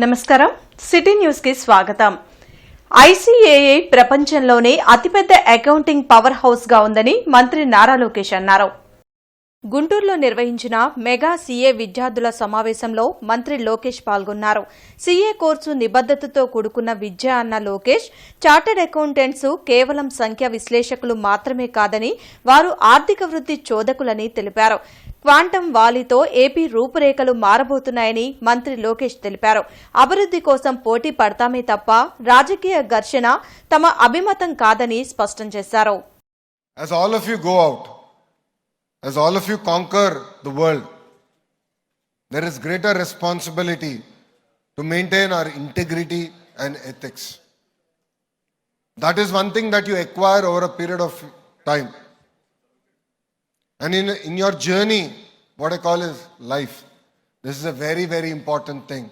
నమస్కారం city news కి స్వాగతం. ఐసీఏఐ ప్రపంచంలోనే అతిపెద్ద అకౌంటింగ్ పవర్ హౌస్ గా ఉందని మంత్రి నారా లోకేష్ అన్నారు. గుంటూరులో నిర్వహించిన మెగా సీఏ విద్యార్థుల సమావేశంలో మంత్రి లోకేష్ పాల్గొన్నారు. సీఏ కోర్సు నిబద్దతతో కూడుకున్న విద్య అన్న లోకేష్, చార్టర్డ్ అకౌంటెంట్స్ కేవలం సంఖ్యా విశ్లేషకులు మాత్రమే కాదని వారు ఆర్థిక వృద్ధి చోదకులని తెలిపారు. క్వాంటమ్ వాలీతో ఏపీ రూపురేఖలు మారబోతున్నాయని మంత్రి లోకేష్ తెలిపారు. అభివృద్ది కోసం పోటీ పడతామే తప్ప రాజకీయ ఘర్షణ తమ అభిమతం కాదని స్పష్టం చేశారు. As all of you conquer the world, there is greater responsibility to maintain our integrity and ethics. That is one thing that you acquire over a period of time. And in your journey, what I call is life. This is a very, very important thing.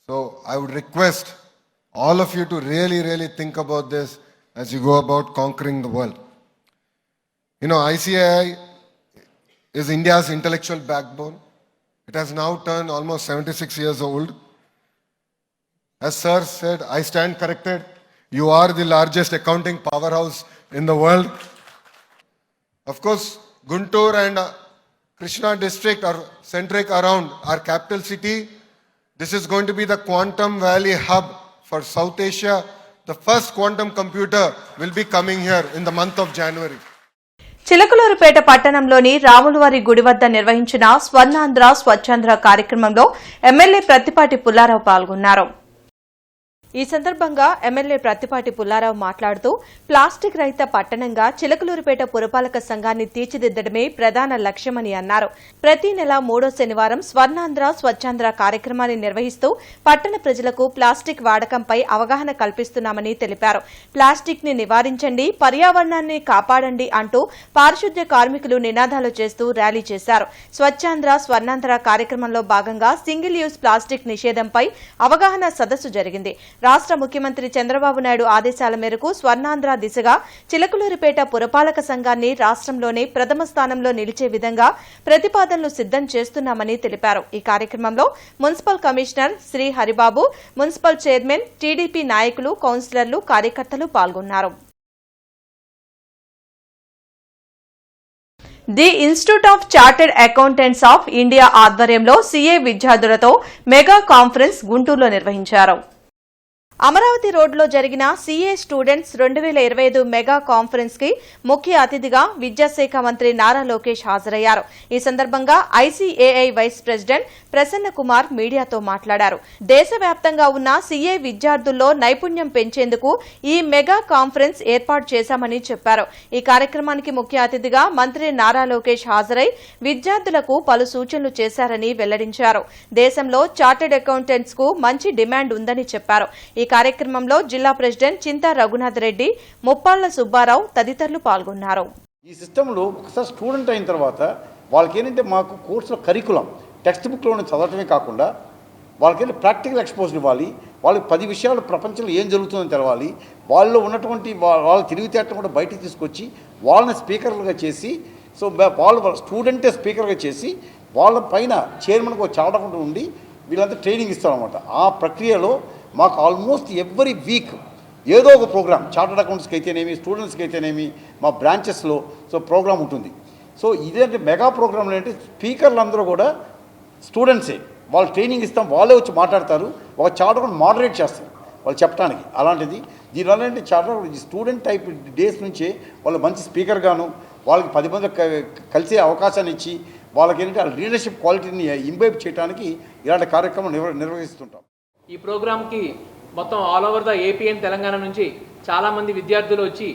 So I would request all of you to really, really think about this as you go about conquering the world. You know, ICAI is India's intellectual backbone. It has now turned almost 76 years old. As Sir said, I stand corrected. You are the largest accounting powerhouse in the world. Of course, Guntur and Krishna district are centric around our capital city. This is going to be the Quantum Valley hub for South Asia. The first quantum computer will be coming here in the month of January. Chilakaluripet పట్టణంలోని రాములవారి గుడి వద్ద నిర్వహించిన స్వర్ణాంధ్ర స్వచ్ఛాంధ్ర కార్యక్రమంలో MLA Prathipati Pullarao పాల్గొన్నారు. ఈ సందర్భంగా MLA Prathipati Pullarao మాట్లాడుతూ ప్లాస్టిక్ రహిత పట్టణంగా చిలకలూరుపేట పురపాలక సంఘాన్ని తీర్చిదిద్దడమే ప్రధాన లక్ష్యమని అన్నారు. ప్రతి నెల 3వ శనివారం స్వర్ణాంధ్ర స్వచ్ఛాంధ్ర కార్యక్రమాన్ని నిర్వహిస్తూ పట్టణ ప్రజలకు ప్లాస్టిక్ వాడకంపై అవగాహన కల్పిస్తున్నామని తెలిపారు. ప్లాస్టిక్ ని నివారించండి, పర్యావరణాన్ని కాపాడండి అంటూ పారిశుద్ధ్య కార్మికులు నినాదాలు చేస్తూ ర్యాలీ చేశారు. స్వచ్ఛాంధ్ర స్వర్ణాంధ్ర కార్యక్రమంలో భాగంగా సింగిల్ యూజ్ ప్లాస్టిక్ నిషేధంపై అవగాహన సదస్సు జరిగింది. రాష్ట్ర ముఖ్యమంత్రి చంద్రబాబు నాయుడు ఆదేశాల మేరకు స్వర్ణాంధ్ర దిశగా చిలకలూరిపేట పురపాలక సంఘాన్ని రాష్ట్రంలోనే ప్రథమ స్థానంలో నిలిచే విధంగా ప్రతిపాదనలు సిద్దం చేస్తున్నామని తెలిపారు. ఈ కార్యక్రమంలో municipal commissioner Shri Haribabu, municipal chairman, TDP నాయకులు, కౌన్సిలర్లు, కార్యకర్తలు పాల్గొన్నారు. The Institute of Chartered Accountants of India ఆధ్వర్యంలో సీఏ విద్యార్థులతో మెగా కాన్ఫరెన్స్ గుంటూరులో నిర్వహించారు. అమరావతి రోడ్లో జరిగిన సీఏ స్టూడెంట్స్ 2025 మెగా కాన్ఫరెన్స్ కి ముఖ్య అతిథిగా విద్యాశాఖ మంత్రి నారా లోకేష్ హాజరయ్యారు. ఈ సందర్భంగా ICAI vice president Prasanna Kumar మీడియాతో మాట్లాడారు. దేశవ్యాప్తంగా ఉన్న సీఏ విద్యార్థుల్లో నైపుణ్యం పెంచేందుకు ఈ మెగా కాన్ఫరెన్స్ ఏర్పాటు చేశామని చెప్పారు. ఈ కార్యక్రమానికి ముఖ్య అతిథిగా మంత్రి నారా లోకేష్ హాజరై విద్యార్థులకు పలు సూచనలు చేశారని వెల్లడించారు. దేశంలో చార్టర్డ్ అకౌంటెంట్స్ కు మంచి డిమాండ్ ఉందని చెప్పారు. ఈ కార్యక్రమంలో జిల్లా ప్రెసిడెంట్ చింతా రఘునాథ్ రెడ్డి, ముప్పాళ్ల సుబ్బారావు తదితరులు పాల్గొన్నారు. ఈ సిస్టంలో ఒకసారి స్టూడెంట్ అయిన తర్వాత వాళ్ళకి ఏంటంటే మాకు కోర్సులో కరికులం టెక్స్ట్ బుక్లోనే చదవటమే కాకుండా వాళ్ళకి ప్రాక్టికల్ ఎక్స్పోజర్ ఇవ్వాలి. వాళ్ళకి 10 విషయాలు ప్రపంచంలో ఏం జరుగుతుందని తెలవాలి. వాళ్ళలో ఉన్నటువంటి వాళ్ళ తెలివితేటలు కూడా బయటకు తీసుకొచ్చి వాళ్ళని స్పీకర్లుగా చేసి, సో వాళ్ళ స్టూడెంటే స్పీకర్గా చేసి వాళ్ళ పైన చైర్మన్గా చాడకుండా ఉండి వీళ్ళంతా ట్రైనింగ్ ఇస్తారన్నమాట. ఆ ప్రక్రియలో మాకు ఆల్మోస్ట్ ఎవ్రీ వీక్ ఏదో ఒక ప్రోగ్రామ్, చార్టర్డ్ అకౌంట్స్కి అయితేనేమి, స్టూడెంట్స్కి అయితేనేమి మా బ్రాంచెస్లో సో ప్రోగ్రామ్ ఉంటుంది. సో ఇదేంటే మెగా ప్రోగ్రాంలు అంటే స్పీకర్లు అందరూ కూడా స్టూడెంట్సే. వాళ్ళు ట్రైనింగ్ ఇస్తాం, వాళ్ళే వచ్చి మాట్లాడతారు, ఒక చార్టర్ మోడరేట్ చేస్తారు వాళ్ళు చెప్పడానికి. అలాంటిది దీనివల్ల ఏంటి చార్టర్ స్టూడెంట్ టైప్ డేస్ నుంచే వాళ్ళు మంచి స్పీకర్గాను వాళ్ళకి 10 మంది కలిసే అవకాశాన్ని ఇచ్చి వాళ్ళకి ఏంటంటే ఆ లీడర్షిప్ క్వాలిటీని ఇంబైబ్ చేయడానికి ఇలాంటి కార్యక్రమం నిర్వహిస్తుంటాం. ఈ ప్రోగ్రామ్కి మొత్తం all over the AP and Telangana నుంచి చాలామంది విద్యార్థులు వచ్చి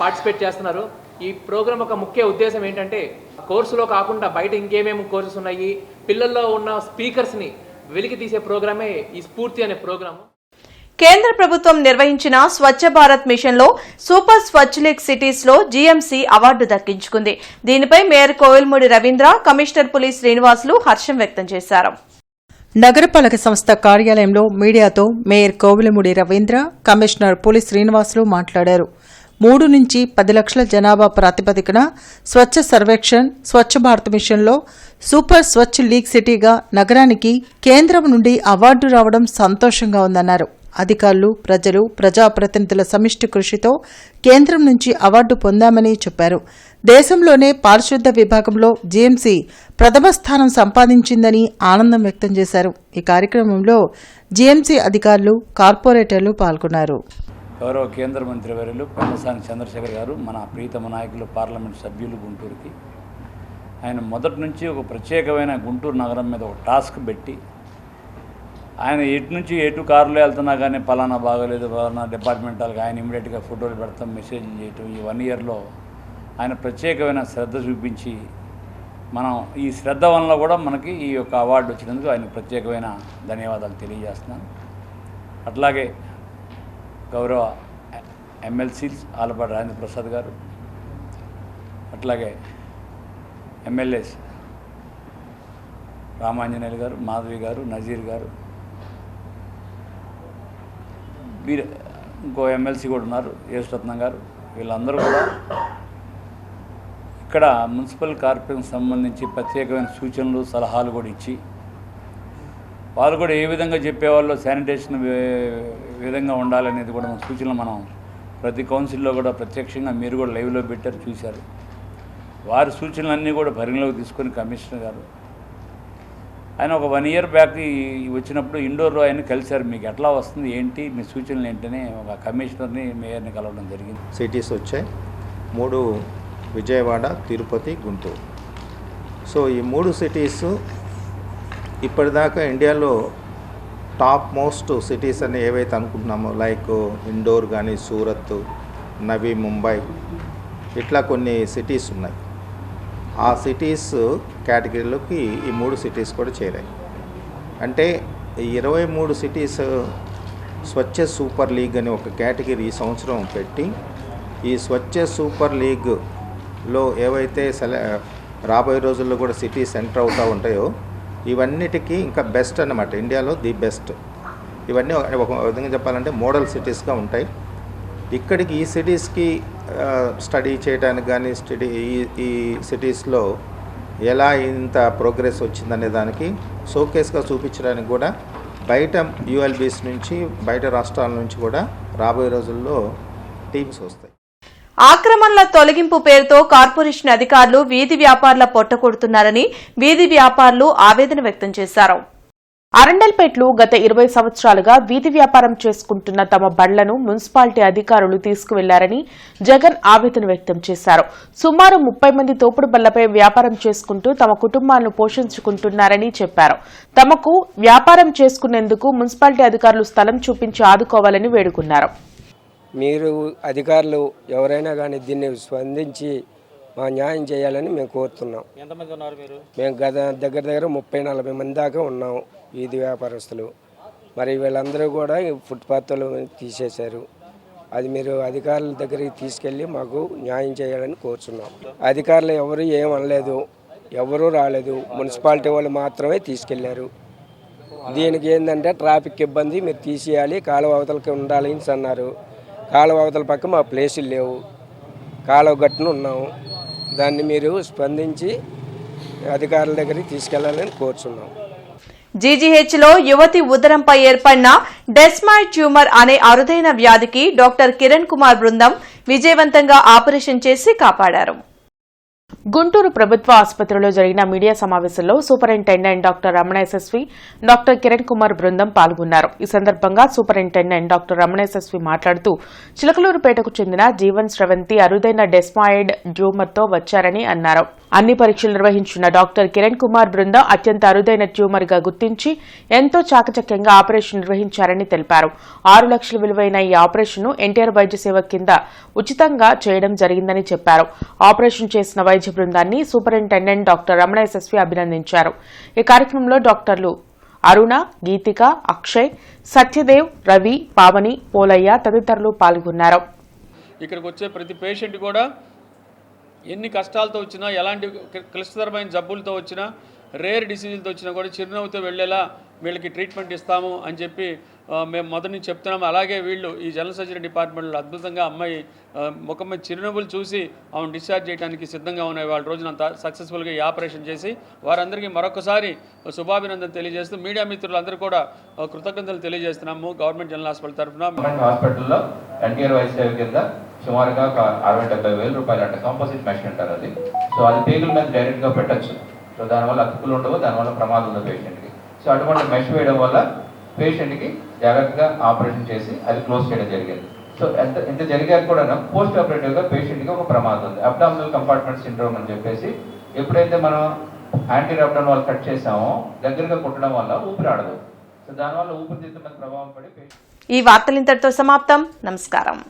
పార్టిసిపేట్ చేస్తున్నారు. ఈ ప్రోగ్రామ్ ఒక ముఖ్య ఉద్దేశం ఏంటంటే కోర్సులో కాకుండా బయట ఇంకేమేమి కోర్సెస్ ఉన్నాయి, పిల్లల్లో ఉన్న స్పీకర్స్ని వెలికి తీసే ప్రోగ్రామే ఈ స్ఫూర్తి అనే ప్రోగ్రాము. కేంద్ర ప్రభుత్వం నిర్వహించిన స్వచ్ఛ భారత్ మిషన్ లో సూపర్ స్వచ్ఛ లీగ్ సిటీస్ లో జీఎంసీ అవార్డు దక్కించుకుంది. దీనిపై మేయర్ కోవిలమూడి రవీంద్ర, కమిషనర్ పులి శ్రీనివాసులు హర్షం వ్యక్తం చేశారు. నగరపాలక సంస్థ కార్యాలయంలో మీడియాతో మేయర్ కోవిలమూడి రవీంద్ర, కమిషనర్ పులి శ్రీనివాసులు మాట్లాడారు. 3 నుంచి 10 లక్షల జనాభా ప్రాతిపదికన స్వచ్ఛ సర్వేక్షణ్, స్వచ్ఛ భారత్ మిషన్లో సూపర్ స్వచ్ఛ లీగ్ సిటీగా నగరానికి కేంద్రం నుండి అవార్డు రావడం సంతోషంగా ఉందన్నారు. అధికారులు, ప్రజలు, ప్రజాప్రతినిధుల సమిష్టి కృషితో కేంద్రం నుంచి అవార్డు పొందామని చెప్పారు. దేశంలోనే పారిశుద్ధ విభాగంలో జీఎంసీ ప్రథమ స్థానం సంపాదించిందని ఆనందం వ్యక్తం చేశారు. ఈ కార్యక్రమంలో జీఎంసీ అధికారులు, కార్పొరేటర్లు పాల్గొన్నారు. గౌరవ కేంద్ర మంత్రి వర్యులు పెమ్మసాని చంద్రశేఖర్ గారు, మన ప్రీతమ నాయకులు, పార్లమెంట్ సభ్యులు గుంటూరుకి, ఆయన మొదటి నుంచి ఒక ప్రత్యేకమైన గుంటూరు నగరం మీద ఒక టాస్క్ పెట్టి, ఆయన ఎటు నుంచి ఎటు కారులో వెళ్తున్నా కానీ పలానా బాగోలేదు, పలానా డిపార్ట్మెంట్ వాళ్ళకి ఆయన ఇమీడియట్గా ఫోటోలు పెడతాం, మెసేజ్లు చేయటం, ఈ 1 ఇయర్లో ఆయన ప్రత్యేకమైన శ్రద్ధ చూపించి, మనం ఈ శ్రద్ధ వల్ల కూడా మనకి ఈ యొక్క అవార్డు వచ్చినందుకు ఆయనకు ప్రత్యేకమైన ధన్యవాదాలు తెలియజేస్తున్నాను. అట్లాగే గౌరవ ఎమ్మెల్సీస్ ఆలపాటి రాజేంద్ర ప్రసాద్ గారు, అట్లాగే ఎమ్మెల్యేస్ రామాంజనేయులు గారు, మాధవి గారు, నజీర్ గారు, ఇంకో ఎమ్మెల్సీ కూడా ఉన్నారు, యేసురత్నం గారు, వీళ్ళందరూ కూడా ఇక్కడ మున్సిపల్ కార్పొరేషన్ సంబంధించి ప్రత్యేకమైన సూచనలు, సలహాలు కూడా ఇచ్చి, వాళ్ళు కూడా ఏ విధంగా చెప్పేవాళ్ళు శానిటేషన్ విధంగా ఉండాలనేది కూడా మన సూచనలు మనం ప్రతి కౌన్సిల్లో కూడా ప్రత్యక్షంగా మీరు కూడా లైవ్లో పెట్టారు, చూశారు. వారి సూచనలన్నీ కూడా పరిగణలోకి తీసుకొని కమిషనర్ గారు ఆయన ఒక 1 ఇయర్ బ్యాక్ వచ్చినప్పుడు ఇండోర్లో ఆయన కలిశారు. మీకు ఎట్లా వస్తుంది, ఏంటి మీ సూచనలు ఏంటని ఒక కమిషనర్ని, మేయర్ని కలవడం జరిగింది. సిటీస్ వచ్చాయి 3, విజయవాడ, తిరుపతి, గుంటూరు. సో ఈ 3 సిటీస్ ఇప్పటిదాకా ఇండియాలో టాప్ మోస్ట్ సిటీస్ అని ఏవైతే అనుకుంటున్నామో, లైక్ ఇండోర్ కానీ, సూరత్, నవీ ముంబై, ఇట్లా కొన్ని సిటీస్ ఉన్నాయి. ఆ సిటీస్ కేటగిరీలోకి ఈ 3 సిటీస్ కూడా చేరాయి. అంటే 23 సిటీస్ స్వచ్ఛ సూపర్ లీగ్ అని ఒక కేటగిరీ ఈ సంవత్సరం పెట్టి, ఈ స్వచ్ఛ సూపర్ లీగ్లో ఏవైతే రాబోయే రోజుల్లో కూడా సిటీస్ ఎంటర్ అవుతూ ఉంటాయో ఇవన్నిటికీ ఇంకా బెస్ట్ అన్నమాట, ఇండియాలో ది బెస్ట్. ఇవన్నీ ఒక విధంగా చెప్పాలంటే మోడల్ సిటీస్గా ఉంటాయి. ఇక్కడికి ఈ సిటీస్కి స్టడీ చేయడానికి కానీ, ఈ సిటీస్లో ఎలా ఇంత ప్రోగ్రెస్ వచ్చిందనే దానికి షోకేస్గా చూపించడానికి కూడా బయట యూఎల్బీస్ నుంచి, బయట రాష్ట్రాల నుంచి కూడా రాబోయే రోజుల్లో టీమ్స్ వస్తాయి. ఆక్రమణల తొలగింపు పేరుతో కార్పొరేషన్ అధికారులు వీధి వ్యాపారుల పొట్టకొడుతున్నారని వీధి వ్యాపారులు ఆవేదన వ్యక్తం చేశారు. అరండల్పేటలో గత 20 సంవత్సరాలుగా వీధి వ్యాపారం చేసుకుంటున్న తమ బండ్లను మున్సిపాలిటీ అధికారులు తీసుకువెళ్లారని జగన్ ఆవేదన వ్యక్తం చేశారు. సుమారు 30 మంది తోపుడు బళ్లపై వ్యాపారం చేసుకుంటూ తమ కుటుంబాలను పోషించుకుంటున్నారని చెప్పారు. తమకు వ్యాపారం చేసుకునేందుకు మున్సిపాలిటీ అధికారులు స్థలం చూపించి ఆదుకోవాలని వేడుకున్నారు. మీరు అధికారులు ఎవరైనా కానీ దీన్ని స్పందించి మా న్యాయం చేయాలని మేము కోరుతున్నాం. ఎంతమంది ఉన్నారు మీరు? మేము దగ్గర 30-40 మంది దాకా ఉన్నాం వీధి వ్యాపారస్తులు. మరి వీళ్ళందరూ కూడా ఫుట్పాత్లు తీసేశారు. అది మీరు అధికారుల దగ్గరికి తీసుకెళ్ళి మాకు న్యాయం చేయాలని కోరుతున్నాం. అధికారులు ఎవరు ఏమనలేదు, ఎవరూ రాలేదు, మున్సిపాలిటీ వాళ్ళు మాత్రమే తీసుకెళ్లారు. దీనికి ఏంటంటే ట్రాఫిక్ ఇబ్బంది, మీరు తీసేయాలి, కాలువ అవతలకి ఉండాలి అని అన్నారు. కాలువ అవతల పక్క మా ప్లేసులు లేవు, కాలువ గట్టున ఉన్నాము. దాన్ని మీరు స్పందించి అధికారుల దగ్గరికి తీసుకెళ్లాలని కోరుచున్నాం. జీజీహెచ్లో యువతి ఉదరంపై ఏర్పడిన డెస్మాయిడ్ ట్యూమర్ అనే అరుదైన వ్యాధికి డాక్టర్ కిరణ్ కుమార్ బృందం విజయవంతంగా ఆపరేషన్ చేసి కాపాడారు. గుంటూరు ప్రభుత్వ ఆసుపత్రిలో జరిగిన మీడియా సమావేశంలో superintendent doctor Ramana SSV, doctor Kiran Kumar బృందం పాల్గొన్నారు. ఈ సందర్భంగా సూపరింటెండెంట్ డాక్టర్ రమణ ఎస్ఎస్వి మాట్లాడుతూ చిలకలూరుపేటకు చెందిన జీవన్ స్రవంతి అరుదైన డెస్మాయిడ్ ట్యూమర్తో వచ్చారని అన్నారు. అన్ని పరీక్షలు నిర్వహించిన డాక్టర్ కిరణ్ కుమార్ బృందం అత్యంత అరుదైన ట్యూమర్ గా గుర్తించి ఎంతో చాకచక్యంగా ఆపరేషన్ నిర్వహించారని తెలిపారు. 6 లక్షల విలువైన ఈ ఆపరేషన్ ను ఎన్టీఆర్ వైద్య సేవ కింద ఉచితంగా చేయడం జరిగిందని చెప్పారు. ఆపరేషన్ చేసిన వైద్య బృందాన్ని సూపరింటెండెంట్ డాక్టర్ రమణ ఎస్ఎస్వి అభినందించారు. ఈ కార్యక్రమంలో డాక్టర్లు అరుణ, గీతిక, అక్షయ్, సత్యదేవ్, రవి, పావని, పోలయ్య తదితరులు పాల్గొన్నారు. ఇక్కడికి వచ్చే ప్రతి పేషెంట్ కూడా ఎన్ని కష్టాలతో వచ్చినా, ఎలాంటి క్లిష్టతరమైన జబ్బులతో వచ్చినా రేర్ డిసీజులతో వచ్చినా కూడా చిరునవ్వుతో వెళ్ళేలా వీళ్ళకి ట్రీట్మెంట్ ఇస్తాము అని చెప్పి మేము మొదటి నుంచి చెప్తున్నాము. అలాగే వీళ్ళు ఈ జనరల్ సర్జరీ డిపార్ట్మెంట్లో అద్భుతంగా అమ్మాయి ముఖం మీద చిరునవ్వులు చూసి ఆమెను డిశ్చార్జ్ చేయడానికి సిద్ధంగా ఉన్నాయి. వాళ్ళ రోజున అంత సక్సెస్ఫుల్గా ఈ ఆపరేషన్ చేసి వారందరికీ మరొకసారి శుభాభినందన తెలియజేస్తూ మీడియా మిత్రులందరూ కూడా కృతజ్ఞతలు తెలియజేస్తున్నాము. గవర్నమెంట్ జనరల్ హాస్పిటల్ తరఫున హాస్పిటల్లో ఎన్టీఆర్ వైస్ సేవ కింద సుమారుగా 60-70 రూపాయలు అంటే కాంపోజిట్ మెష్ అంటారు అది. సో అది పేగుల మీద డైరెక్ట్గా పెట్టచ్చు. సో దానివల్ల అతుకులు ఉండవు, దానివల్ల ప్రమాదం ఉంది పేషెంట్కి. సో అటువంటి మెష్ వేయడం వల్ల పేషెంట్కి జాగ్రత్తగా ఆపరేషన్ చేసి అది క్లోజ్ చేయడం జరిగింది. సో ఇంత జరిగాక కూడా పోస్ట్ ఆపరేటివ్గా పేషెంట్కి ఒక ప్రమాదం ఉంది, అబ్డామినల్ కంపార్ట్మెంట్ సిండ్రోమ్ అని చెప్పేసి. ఎప్పుడైతే మనం యాంటీ అబ్డామినల్ వాళ్ళు కట్ చేసామో దగ్గరగా కుట్టడం వల్ల ఊపిరాడదు. సో దానివల్ల ఊపిరితిత్తుల మీద ప్రభావం పడి ఈ వార్తలు ఇంతటితో సమాప్తం. నమస్కారం.